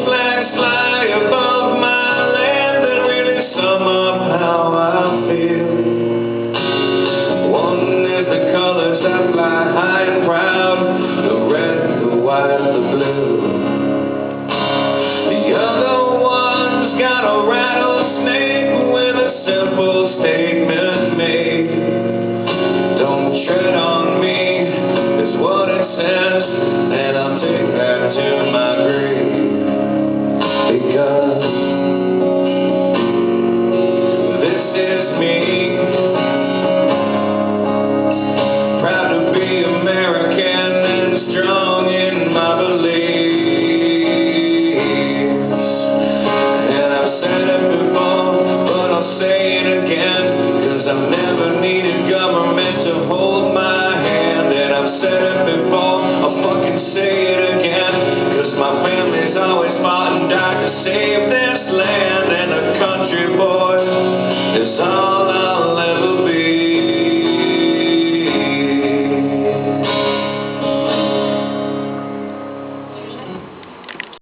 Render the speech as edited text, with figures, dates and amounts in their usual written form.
flags fly above my land that really sum up how I feel. One is the colors that fly high and proud, the red, the white, the blue. The other one's got a rattlesnake with a simple statement made. Don't tread on me is what it says, and I'll take that to my grave. Because this is me, proud to be American and strong in my beliefs. And I've said it before, but I'll say it again, 'cause I've never needed government to hold my hand. And I've said it before, I'll fucking say it again, 'cause my family's always fought and died to save them.